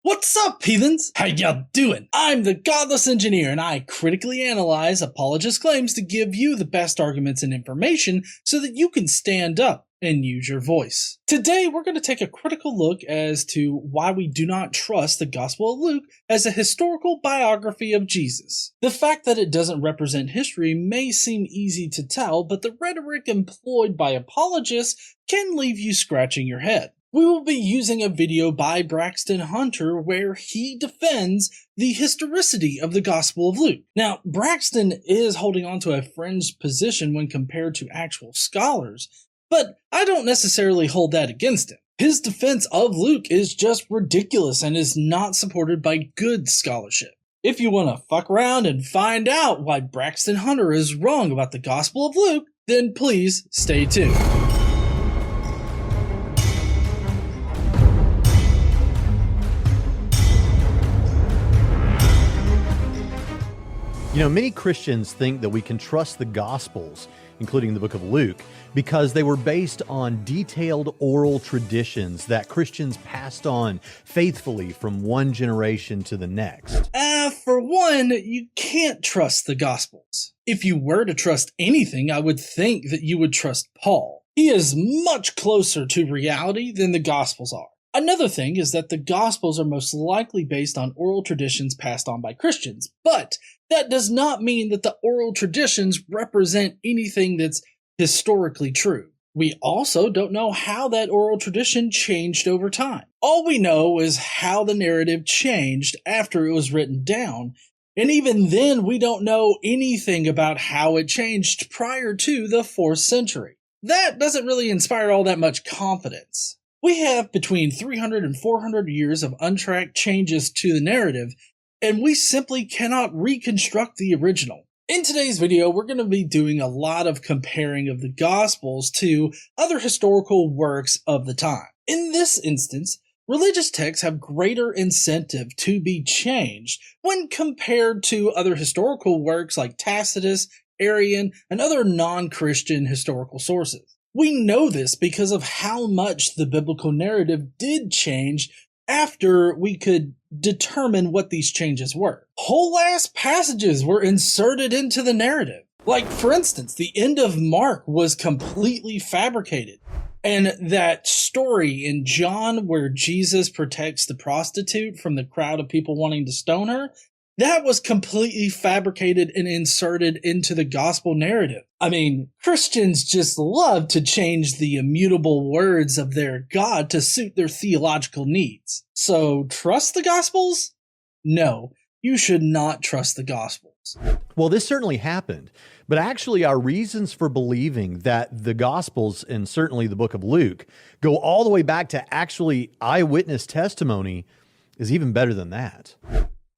What's up, heathens? How y'all doing? I'm the Godless Engineer, and I critically analyze apologist claims to give you the best arguments and information so that you can stand up and use your voice. Today, we're going to take a critical look as to why we do not trust the Gospel of Luke as a historical biography of Jesus. The fact that it doesn't represent history may seem easy to tell, but the rhetoric employed by apologists can leave you scratching your head. We will be using a video by Braxton Hunter where he defends the historicity of the Gospel of Luke. Now, Braxton is holding on to a fringe position when compared to actual scholars, but I don't necessarily hold that against him. His defense of Luke is just ridiculous and is not supported by good scholarship. If you want to fuck around and find out why Braxton Hunter is wrong about the Gospel of Luke, then please stay tuned. You know, many Christians think that we can trust the Gospels, including the book of Luke, because they were based on detailed oral traditions that Christians passed on faithfully from one generation to the next. For one, you can't trust the Gospels. If you were to trust anything, I would think that you would trust Paul. He is much closer to reality than the Gospels are. Another thing is that the Gospels are most likely based on oral traditions passed on by Christians, but that does not mean that the oral traditions represent anything that's historically true. We also don't know how that oral tradition changed over time. All we know is how the narrative changed after it was written down, and even then we don't know anything about how it changed prior to the 4th century. That doesn't really inspire all that much confidence. We have between 300 and 400 years of untracked changes to the narrative, and we simply cannot reconstruct the original. In today's video, we're going to be doing a lot of comparing of the Gospels to other historical works of the time. In this instance, religious texts have greater incentive to be changed when compared to other historical works like Tacitus, Arian, and other non-Christian historical sources. We know this because of how much the biblical narrative did change after we could determine what these changes were. Whole ass passages were inserted into the narrative. Like, for instance, the end of Mark was completely fabricated. And that story in John where Jesus protects the prostitute from the crowd of people wanting to stone her, that was completely fabricated and inserted into the gospel narrative. I mean, Christians just love to change the immutable words of their God to suit their theological needs. So, trust the Gospels? No, you should not trust the Gospels. Well, this certainly happened, but actually our reasons for believing that the Gospels, and certainly the book of Luke, go all the way back to actually eyewitness testimony is even better than that.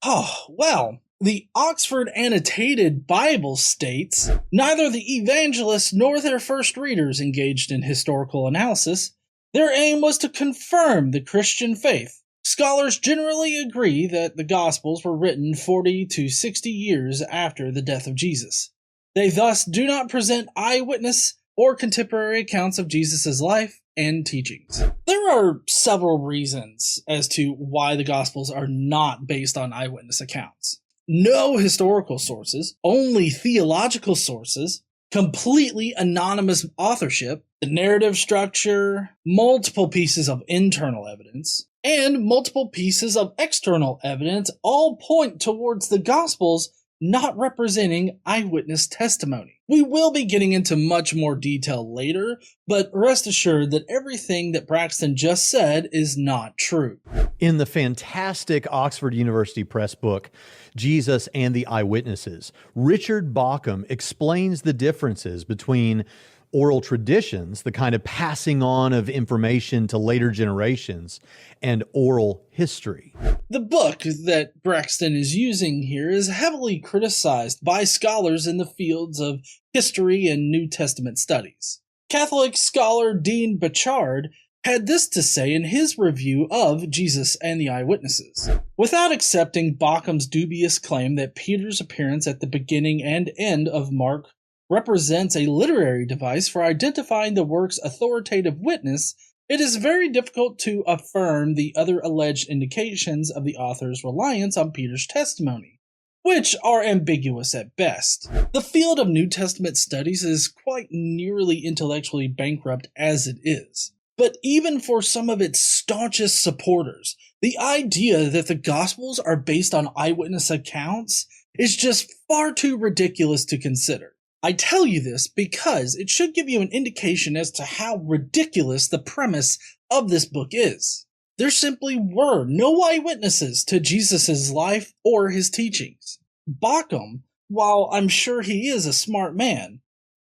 Oh, well, the Oxford Annotated Bible states, neither the evangelists nor their first readers engaged in historical analysis. Their aim was to confirm the Christian faith. Scholars generally agree that the Gospels were written 40 to 60 years after the death of Jesus. They thus do not present eyewitness or contemporary accounts of Jesus' life and teachings. There are several reasons as to why the Gospels are not based on eyewitness accounts. No historical sources, only theological sources, completely anonymous authorship, the narrative structure, multiple pieces of internal evidence, and multiple pieces of external evidence all point towards the Gospels not representing eyewitness testimony. We will be getting into much more detail later, but rest assured that everything that Braxton just said is not true. In the fantastic Oxford University Press book, Jesus and the Eyewitnesses, Richard Bauckham explains the differences between oral traditions, the kind of passing on of information to later generations, and oral history. The book that Braxton is using here is heavily criticized by scholars in the fields of history and New Testament studies. Catholic scholar Dean Bachard had this to say in his review of Jesus and the Eyewitnesses. Without accepting Bauckham's dubious claim that Peter's appearance at the beginning and end of Mark represents a literary device for identifying the work's authoritative witness, it is very difficult to affirm the other alleged indications of the author's reliance on Peter's testimony, which are ambiguous at best. The field of New Testament studies is quite nearly intellectually bankrupt as it is. But even for some of its staunchest supporters, the idea that the Gospels are based on eyewitness accounts is just far too ridiculous to consider. I tell you this because it should give you an indication as to how ridiculous the premise of this book is. There simply were no eyewitnesses to Jesus' life or his teachings. Bauckham, while I'm sure he is a smart man,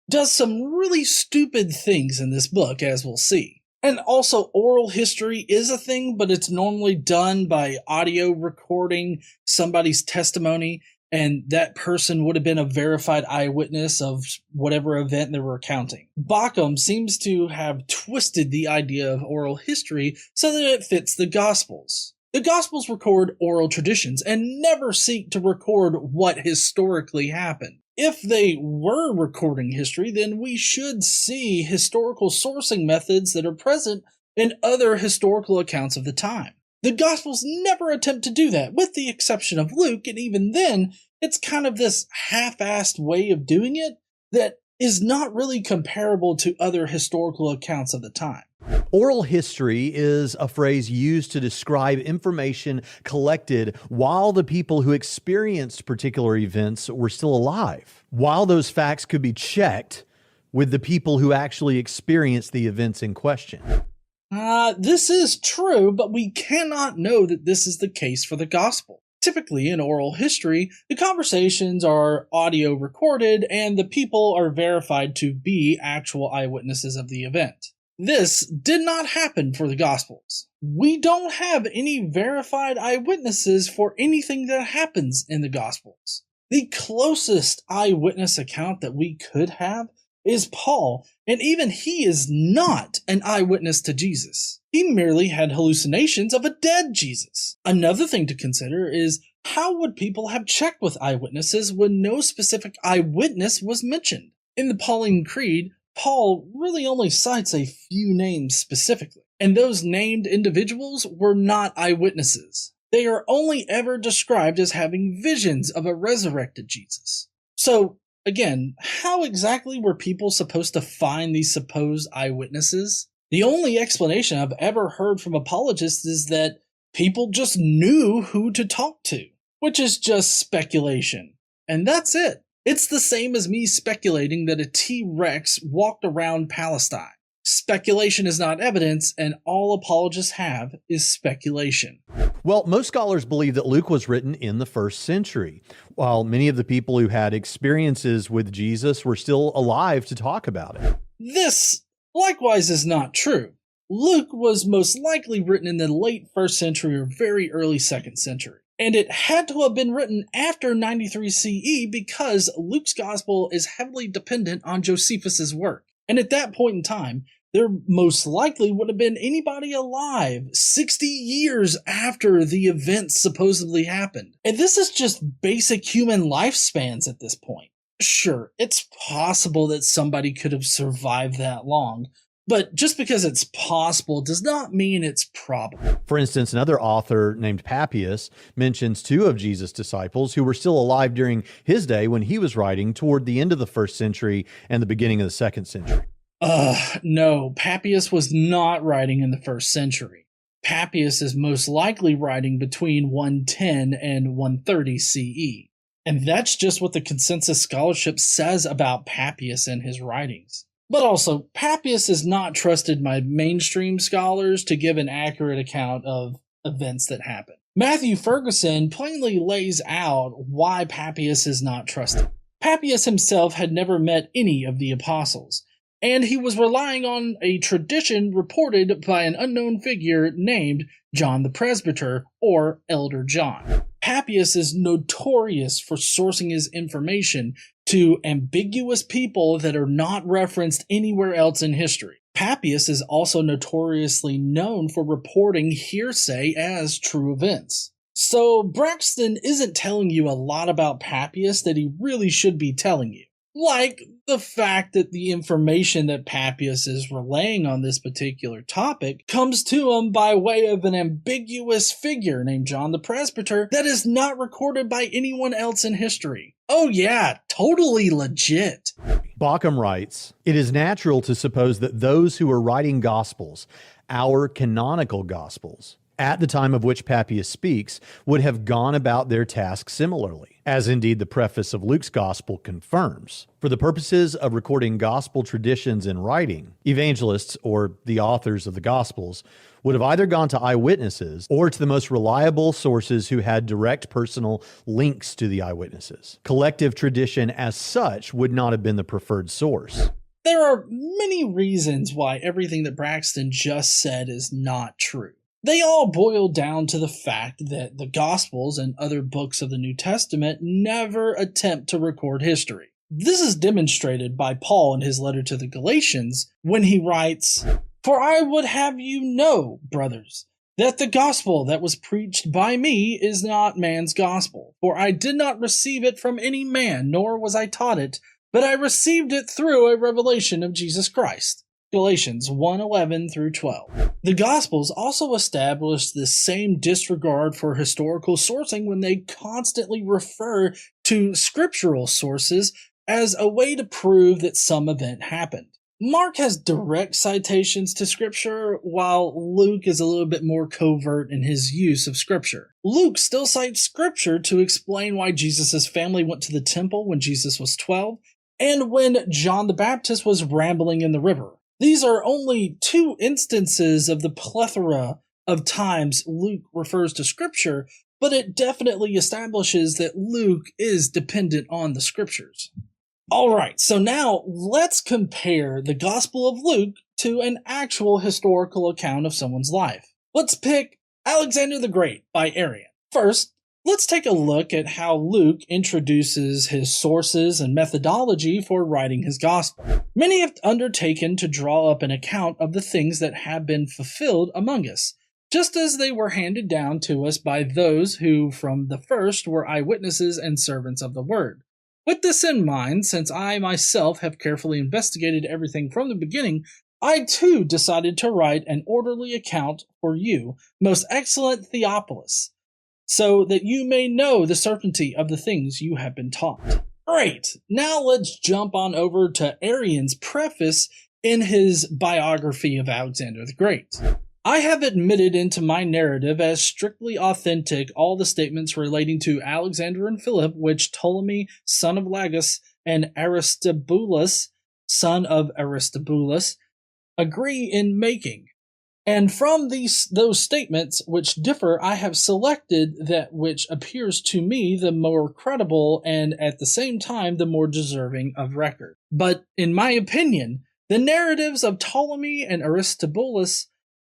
does some really stupid things in this book, as we'll see. And also, oral history is a thing, but it's normally done by audio recording somebody's testimony, and that person would have been a verified eyewitness of whatever event they were recounting. Bauckham seems to have twisted the idea of oral history so that it fits the Gospels. The Gospels record oral traditions and never seek to record what historically happened. If they were recording history, then we should see historical sourcing methods that are present in other historical accounts of the time. The Gospels never attempt to do that, with the exception of Luke, and even then, it's kind of this half-assed way of doing it that is not really comparable to other historical accounts of the time. Oral history is a phrase used to describe information collected while the people who experienced particular events were still alive, while those facts could be checked with the people who actually experienced the events in question. This is true, but we cannot know that this is the case for the Gospel. Typically, in oral history, the conversations are audio recorded and the people are verified to be actual eyewitnesses of the event. This did not happen for the Gospels. We don't have any verified eyewitnesses for anything that happens in the Gospels. The closest eyewitness account that we could have is Paul, and even he is not an eyewitness to Jesus. He merely had hallucinations of a dead Jesus. Another thing to consider is how would people have checked with eyewitnesses when no specific eyewitness was mentioned? In the Pauline Creed, Paul really only cites a few names specifically, and those named individuals were not eyewitnesses. They are only ever described as having visions of a resurrected Jesus. So, again, how exactly were people supposed to find these supposed eyewitnesses? The only explanation I've ever heard from apologists is that people just knew who to talk to, which is just speculation. And that's it. It's the same as me speculating that a T-Rex walked around Palestine. Speculation is not evidence, and all apologists have is speculation. Well, most scholars believe that Luke was written in the 1st century, while many of the people who had experiences with Jesus were still alive to talk about it. This, likewise, is not true. Luke was most likely written in the late 1st century or very early 2nd century. And it had to have been written after 93 CE because Luke's gospel is heavily dependent on Josephus's work. And at that point in time, there most likely would have been anybody alive 60 years after the events supposedly happened. And this is just basic human lifespans at this point. Sure, it's possible that somebody could have survived that long, but just because it's possible does not mean it's probable. For instance, another author named Papias mentions 2 of Jesus' disciples who were still alive during his day when he was writing toward the end of the 1st century and the beginning of the 2nd century. No, Papias was not writing in the 1st century. Papias is most likely writing between 110 and 130 CE. And that's just what the consensus scholarship says about Papias and his writings. But also, Papias is not trusted by mainstream scholars to give an accurate account of events that happened. Matthew Ferguson plainly lays out why Papias is not trusted. Papias himself had never met any of the apostles, and he was relying on a tradition reported by an unknown figure named John the Presbyter, or Elder John. Papias is notorious for sourcing his information to ambiguous people that are not referenced anywhere else in history. Papias is also notoriously known for reporting hearsay as true events. So Braxton isn't telling you a lot about Papias that he really should be telling you. Like the fact that the information that Papias is relaying on this particular topic comes to him by way of an ambiguous figure named John the Presbyter that is not recorded by anyone else in history. Oh yeah, totally legit. Bauckham writes, "It is natural to suppose that those who are writing Gospels, our canonical Gospels, at the time of which Papias speaks, would have gone about their task similarly, as indeed the preface of Luke's Gospel confirms. For the purposes of recording Gospel traditions in writing, evangelists, or the authors of the Gospels, would have either gone to eyewitnesses or to the most reliable sources who had direct personal links to the eyewitnesses. Collective tradition as such would not have been the preferred source." There are many reasons why everything that Braxton just said is not true. They all boil down to the fact that the Gospels and other books of the New Testament never attempt to record history. This is demonstrated by Paul in his letter to the Galatians when he writes, "For I would have you know, brothers, that the gospel that was preached by me is not man's gospel. For I did not receive it from any man, nor was I taught it, but I received it through a revelation of Jesus Christ." Galatians 1:11 through 12. The Gospels also established the same disregard for historical sourcing when they constantly refer to scriptural sources as a way to prove that some event happened. Mark has direct citations to Scripture, while Luke is a little bit more covert in his use of Scripture. Luke still cites Scripture to explain why Jesus' family went to the temple when Jesus was 12, and when John the Baptist was rambling in the river. These are only two instances of the plethora of times Luke refers to Scripture, but it definitely establishes that Luke is dependent on the Scriptures. Alright, so now let's compare the Gospel of Luke to an actual historical account of someone's life. Let's pick Alexander the Great by Arian. First, let's take a look at how Luke introduces his sources and methodology for writing his gospel. Many have undertaken to draw up an account of the things that have been fulfilled among us, just as they were handed down to us by those who from the first were eyewitnesses and servants of the word. With this in mind, since I myself have carefully investigated everything from the beginning, I too decided to write an orderly account for you, most excellent Theophilus, so that you may know the certainty of the things you have been taught. Great, now let's jump on over to Arian's preface in his biography of Alexander the Great. I have admitted into my narrative as strictly authentic all the statements relating to Alexander and Philip which Ptolemy, son of Lagus, and Aristobulus, son of Aristobulus, agree in making. And from those statements which differ, I have selected that which appears to me the more credible and at the same time the more deserving of record. But in my opinion, the narratives of Ptolemy and Aristobulus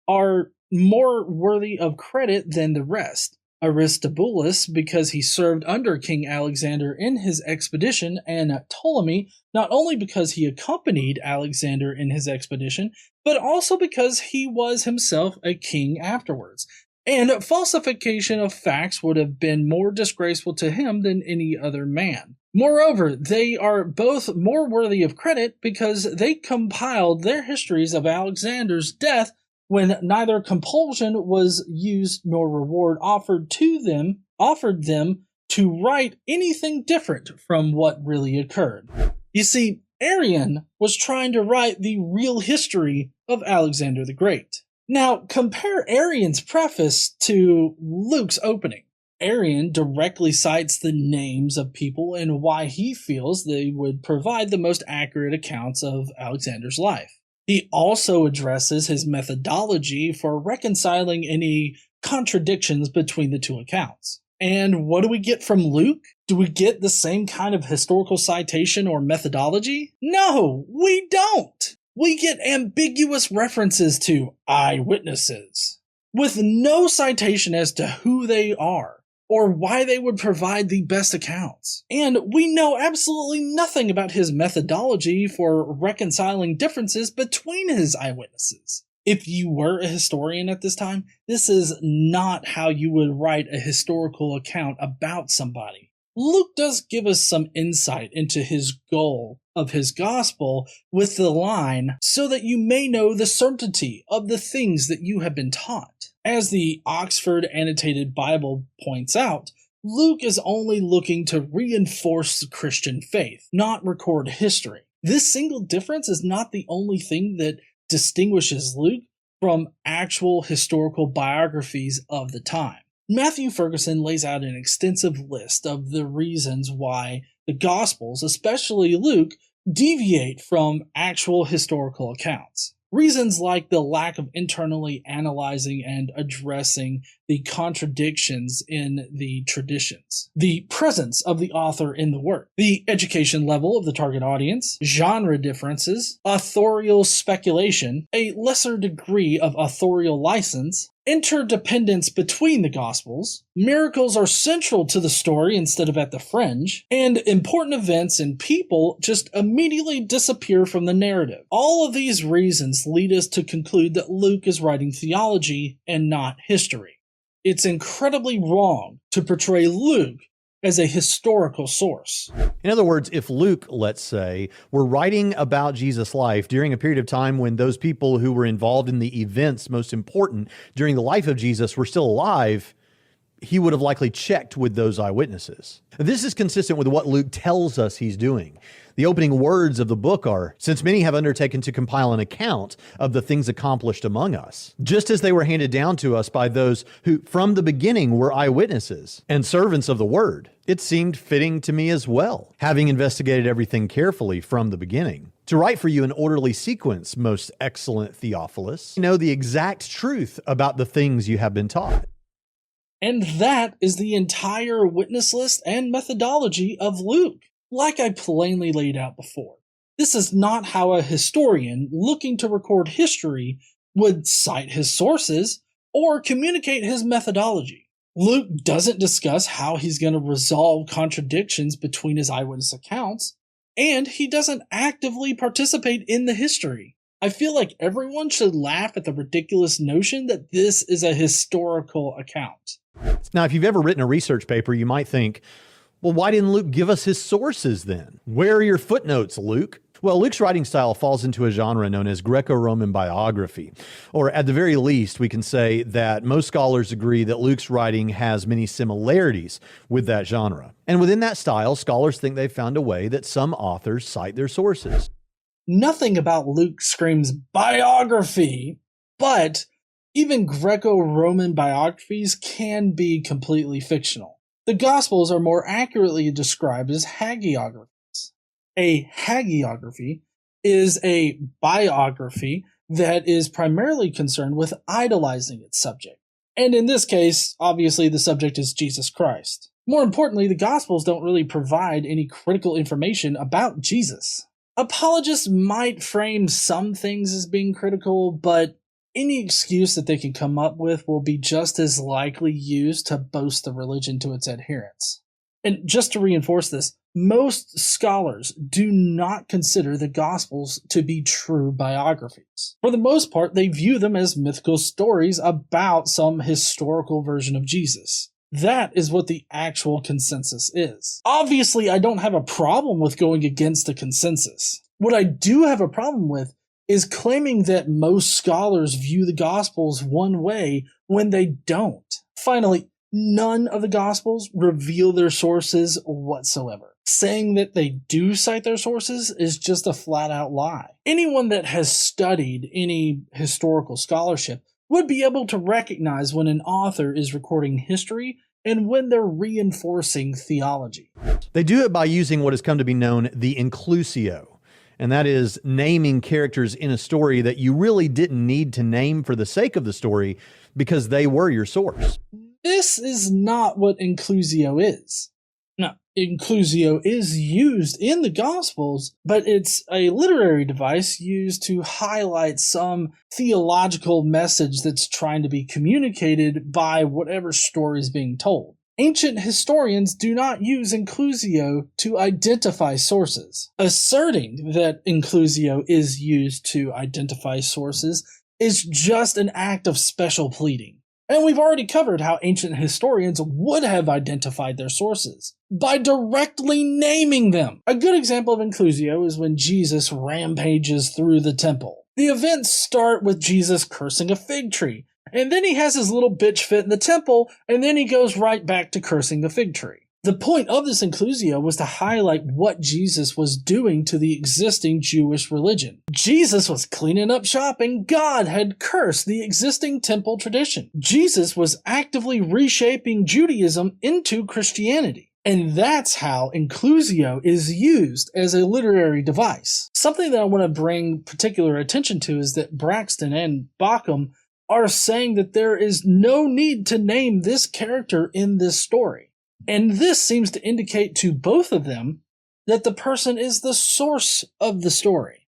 are more worthy of credit than the rest. Aristobulus, because he served under King Alexander in his expedition, and Ptolemy, not only because he accompanied Alexander in his expedition, but also because he was himself a king afterwards. And falsification of facts would have been more disgraceful to him than any other man. Moreover, they are both more worthy of credit because they compiled their histories of Alexander's death when neither compulsion was used nor reward offered them to write anything different from what really occurred. You see, Arian was trying to write the real history of Alexander the Great. Now, compare Arian's preface to Luke's opening. Arian directly cites the names of people and why he feels they would provide the most accurate accounts of Alexander's life. He also addresses his methodology for reconciling any contradictions between the two accounts. And what do we get from Luke? Do we get the same kind of historical citation or methodology? No, we don't. We get ambiguous references to eyewitnesses, with no citation as to who they are or why they would provide the best accounts. And we know absolutely nothing about his methodology for reconciling differences between his eyewitnesses. If you were a historian at this time, this is not how you would write a historical account about somebody. Luke does give us some insight into his goal of his gospel with the line, so that you may know the certainty of the things that you have been taught. As the Oxford Annotated Bible points out, Luke is only looking to reinforce the Christian faith, not record history. This single difference is not the only thing that distinguishes Luke from actual historical biographies of the time. Matthew Ferguson lays out an extensive list of the reasons why the Gospels, especially Luke, deviate from actual historical accounts. Reasons like the lack of internally analyzing and addressing the contradictions in the traditions, the presence of the author in the work, the education level of the target audience, genre differences, authorial speculation, a lesser degree of authorial license, interdependence between the Gospels, miracles are central to the story instead of at the fringe, and important events and people just immediately disappear from the narrative. All of these reasons lead us to conclude that Luke is writing theology and not history. It's incredibly wrong to portray Luke as a historical source. In other words, if Luke, let's say, were writing about Jesus' life during a period of time when those people who were involved in the events most important during the life of Jesus were still alive, he would have likely checked with those eyewitnesses. This is consistent with what Luke tells us he's doing. The opening words of the book are, "Since many have undertaken to compile an account of the things accomplished among us, just as they were handed down to us by those who from the beginning were eyewitnesses and servants of the word, it seemed fitting to me as well, having investigated everything carefully from the beginning, to write for you an orderly sequence, most excellent Theophilus, know the exact truth about the things you have been taught." And that is the entire witness list and methodology of Luke. Like I plainly laid out before, this is not how a historian looking to record history would cite his sources or communicate his methodology. Luke doesn't discuss how he's going to resolve contradictions between his eyewitness accounts, and he doesn't actively participate in the history. I feel like everyone should laugh at the ridiculous notion that this is a historical account. Now, if you've ever written a research paper, you might think, well, why didn't Luke give us his sources then? Where are your footnotes, Luke? Well, Luke's writing style falls into a genre known as Grecoroman Biography. Or at the very least, we can say that most scholars agree that Luke's writing has many similarities with that genre. And within that style, scholars think they've found a way that some authors cite their sources. Nothing about Luke screams biography, but even Greco-Roman biographies can be completely fictional. The Gospels are more accurately described as hagiographies. A hagiography is a biography that is primarily concerned with idolizing its subject. And in this case, obviously the subject is Jesus Christ. More importantly, the Gospels don't really provide any critical information about Jesus. Apologists might frame some things as being critical, but any excuse that they can come up with will be just as likely used to boast the religion to its adherents. And just to reinforce this, most scholars do not consider the Gospels to be true biographies. For the most part, they view them as mythical stories about some historical version of Jesus. That is what the actual consensus is. Obviously, I don't have a problem with going against the consensus. What I do have a problem with is claiming that most scholars view the Gospels one way when they don't. Finally, none of the Gospels reveal their sources whatsoever. Saying that they do cite their sources is just a flat-out lie. Anyone that has studied any historical scholarship would be able to recognize when an author is recording history and when they're reinforcing theology. They do it by using what has come to be known the Inclusio. And that is naming characters in a story that you really didn't need to name for the sake of the story because they were your source. This is not what Inclusio is. Now, Inclusio is used in the Gospels, but it's a literary device used to highlight some theological message that's trying to be communicated by whatever story is being told. Ancient historians do not use Inclusio to identify sources. Asserting that Inclusio is used to identify sources is just an act of special pleading. And we've already covered how ancient historians would have identified their sources by directly naming them. A good example of Inclusio is when Jesus rampages through the temple. The events start with Jesus cursing a fig tree, and then he has his little bitch fit in the temple, and then he goes right back to cursing the fig tree. The point of this Inclusio was to highlight what Jesus was doing to the existing Jewish religion. Jesus was cleaning up shop, and God had cursed the existing temple tradition. Jesus was actively reshaping Judaism into Christianity. And that's how Inclusio is used as a literary device. Something that I want to bring particular attention to is that Braxton and Bauckham are saying that there is no need to name this character in this story. And this seems to indicate to both of them that the person is the source of the story.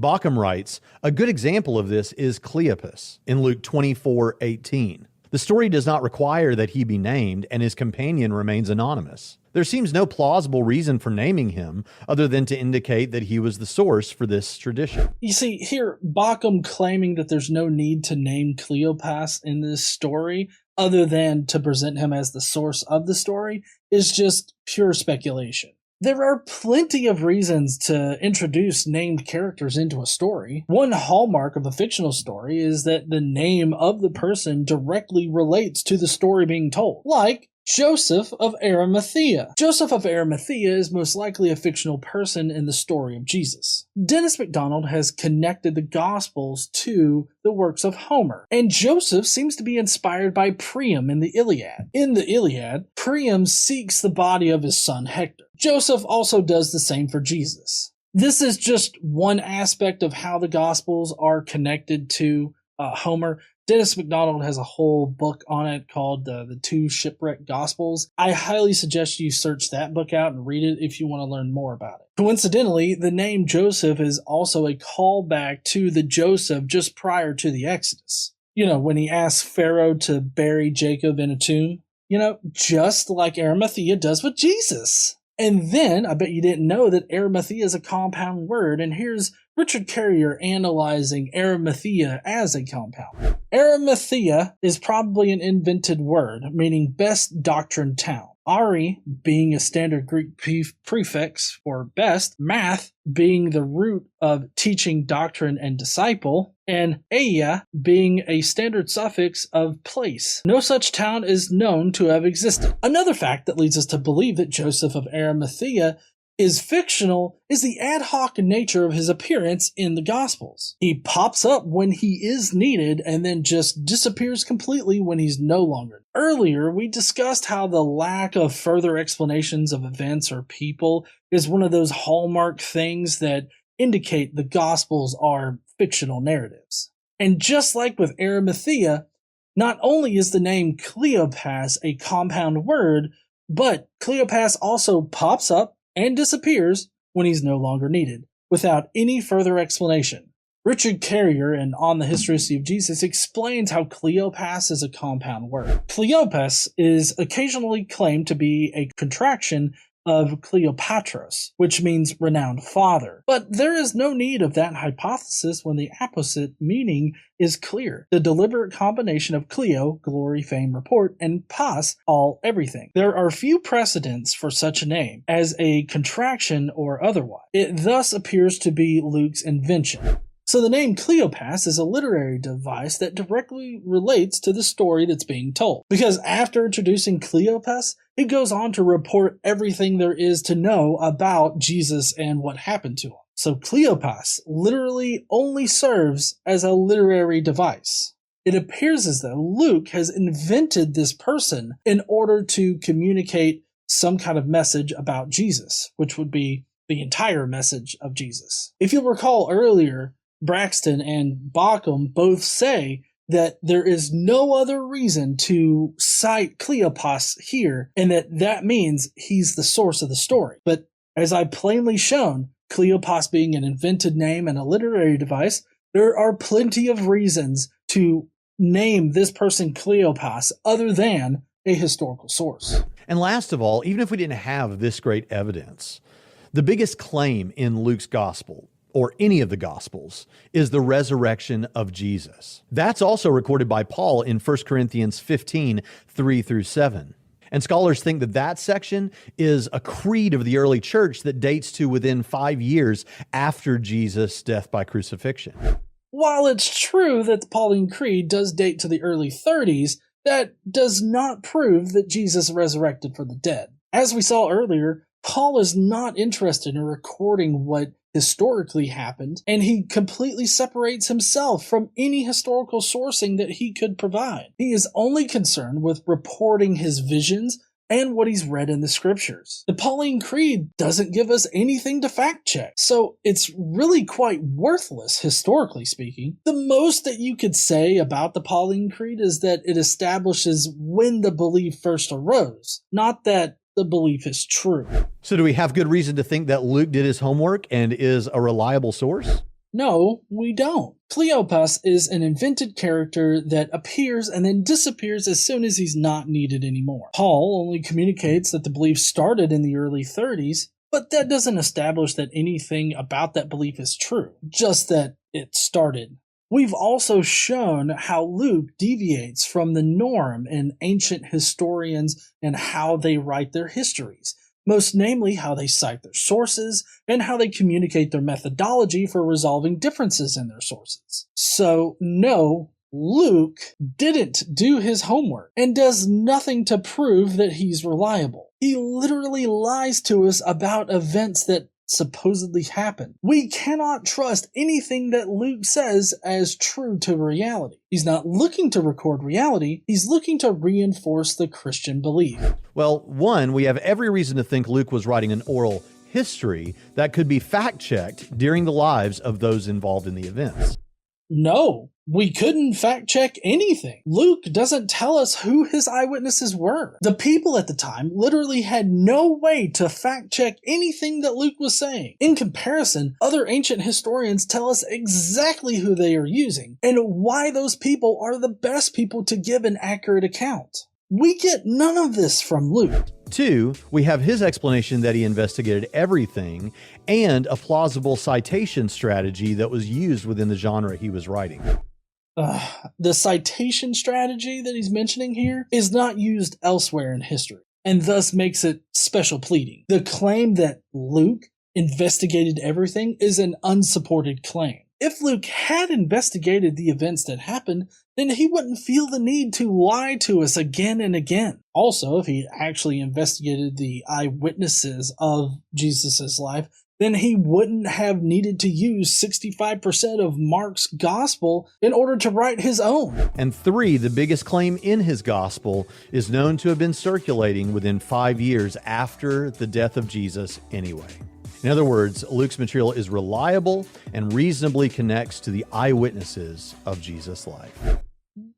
Bauckham writes, a good example of this is Cleopas in Luke 24:18. The story does not require that he be named, and his companion remains anonymous. There seems no plausible reason for naming him other than to indicate that he was the source for this tradition. You see, here, Bauckham claiming that there's no need to name Cleopas in this story other than to present him as the source of the story is just pure speculation. There are plenty of reasons to introduce named characters into a story. One hallmark of a fictional story is that the name of the person directly relates to the story being told, like Joseph of Arimathea. Joseph of Arimathea is most likely a fictional person in the story of Jesus. Dennis MacDonald has connected the Gospels to the works of Homer, and Joseph seems to be inspired by Priam in the Iliad. In the Iliad, Priam seeks the body of his son Hector. Joseph also does the same for Jesus. This is just one aspect of how the Gospels are connected to Homer. Dennis MacDonald has a whole book on it called The Two Shipwrecked Gospels. I highly suggest you search that book out and read it if you want to learn more about it. Coincidentally, the name Joseph is also a callback to the Joseph just prior to the Exodus. You know, when he asked Pharaoh to bury Jacob in a tomb, just like Arimathea does with Jesus. And then, I bet you didn't know that Arimathea is a compound word, and here's Richard Carrier analyzing Arimathea as a compound. Arimathea is probably an invented word, meaning best doctrine town. Ari being a standard Greek prefix for best, math being the root of teaching doctrine and disciple, and eia being a standard suffix of place. No such town is known to have existed. Another fact that leads us to believe that Joseph of Arimathea is fictional is the ad hoc nature of his appearance in the Gospels. He pops up when he is needed and then just disappears completely when he's no longer. Earlier, we discussed how the lack of further explanations of events or people is one of those hallmark things that indicate the Gospels are fictional narratives. And just like with Arimathea, not only is the name Cleopas a compound word, but Cleopas also pops up and disappears when he's no longer needed, without any further explanation. Richard Carrier in On the Historicity of Jesus explains how Cleopas is a compound word. Cleopas is occasionally claimed to be a contraction of Cleopatros, which means renowned father. But there is no need of that hypothesis when the apposite meaning is clear. The deliberate combination of Cleo, glory, fame, report, and pas, all everything. There are few precedents for such a name, as a contraction or otherwise. It thus appears to be Luke's invention. So the name Cleopas is a literary device that directly relates to the story that's being told. Because after introducing Cleopas, it goes on to report everything there is to know about Jesus and what happened to him. So Cleopas literally only serves as a literary device. It appears as though Luke has invented this person in order to communicate some kind of message about Jesus, which would be the entire message of Jesus. If you'll recall earlier, Braxton and Bauckham both say that there is no other reason to cite Cleopas here, and that means he's the source of the story. But as I've plainly shown, Cleopas being an invented name and a literary device, there are plenty of reasons to name this person Cleopas other than a historical source. And last of all, even if we didn't have this great evidence, the biggest claim in Luke's gospel or any of the Gospels, is the resurrection of Jesus. That's also recorded by Paul in 1 Corinthians 15, 3-7. And scholars think that that section is a creed of the early church that dates to within 5 years after Jesus' death by crucifixion. While it's true that the Pauline Creed does date to the early 30s, that does not prove that Jesus resurrected from the dead. As we saw earlier, Paul is not interested in recording what historically happened, and he completely separates himself from any historical sourcing that he could provide. He is only concerned with reporting his visions and what he's read in the scriptures. The Pauline Creed doesn't give us anything to fact check, so it's really quite worthless, historically speaking. The most that you could say about the Pauline Creed is that it establishes when the belief first arose, not that the belief is true. So do we have good reason to think that Luke did his homework and is a reliable source? No, we don't. Cleopas is an invented character that appears and then disappears as soon as he's not needed anymore. Paul only communicates that the belief started in the early 30s, but that doesn't establish that anything about that belief is true, just that it started. We've also shown how Luke deviates from the norm in ancient historians and how they write their histories, most namely how they cite their sources and how they communicate their methodology for resolving differences in their sources. So, no, Luke didn't do his homework and does nothing to prove that he's reliable. He literally lies to us about events that supposedly happened. We cannot trust anything that Luke says as true to reality. He's not looking to record reality, he's looking to reinforce the Christian belief. Well, one, we have every reason to think Luke was writing an oral history that could be fact-checked during the lives of those involved in the events. No, we couldn't fact check anything. Luke doesn't tell us who his eyewitnesses were. The people at the time literally had no way to fact check anything that Luke was saying. In comparison, other ancient historians tell us exactly who they are using and why those people are the best people to give an accurate account. We get none of this from Luke. Two, we have his explanation that he investigated everything and a plausible citation strategy that was used within the genre he was writing. The citation strategy that he's mentioning here is not used elsewhere in history, and thus makes it special pleading. The claim that Luke investigated everything is an unsupported claim. If Luke had investigated the events that happened, then he wouldn't feel the need to lie to us again and again. Also, if he actually investigated the eyewitnesses of Jesus' life, then he wouldn't have needed to use 65% of Mark's gospel in order to write his own. And three, the biggest claim in his gospel is known to have been circulating within 5 years after the death of Jesus anyway. In other words, Luke's material is reliable and reasonably connects to the eyewitnesses of Jesus' life.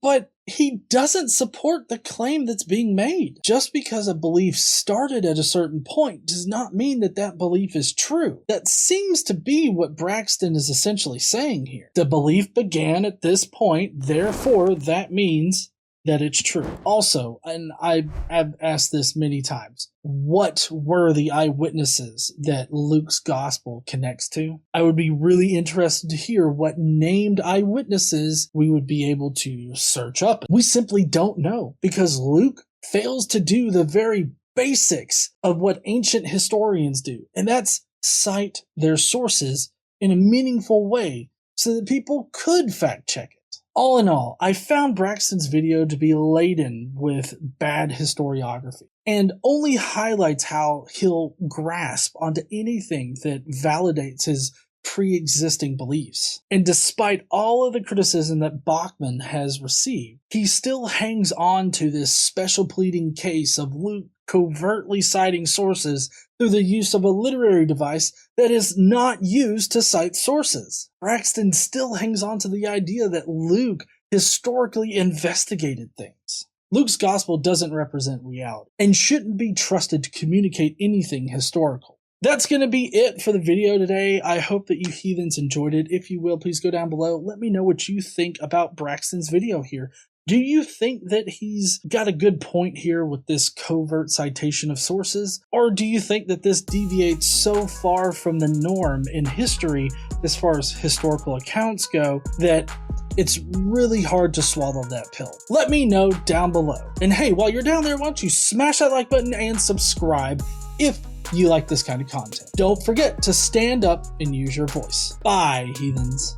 But he doesn't support the claim that's being made. Just because a belief started at a certain point does not mean that that belief is true. That seems to be what Braxton is essentially saying here. The belief began at this point, therefore that means that it's true. Also, and I've asked this many times, what were the eyewitnesses that Luke's gospel connects to? I would be really interested to hear what named eyewitnesses we would be able to search up. We simply don't know because Luke fails to do the very basics of what ancient historians do, and that's cite their sources in a meaningful way so that people could fact check it. All in all, I found Braxton's video to be laden with bad historiography and only highlights how he'll grasp onto anything that validates his pre-existing beliefs. And despite all of the criticism that Bachman has received, he still hangs on to this special pleading case of Luke covertly citing sources through the use of a literary device that is not used to cite sources. Braxton still hangs on to the idea that Luke historically investigated things. Luke's gospel doesn't represent reality and shouldn't be trusted to communicate anything historical. That's going to be it for the video today. I hope that you heathens enjoyed it. If you will, please go down below. Let me know what you think about Braxton's video here. Do you think that he's got a good point here with this covert citation of sources? Or do you think that this deviates so far from the norm in history as far as historical accounts go that it's really hard to swallow that pill? Let me know down below. And hey, while you're down there, why don't you smash that like button and subscribe if you like this kind of content. Don't forget to stand up and use your voice. Bye, heathens.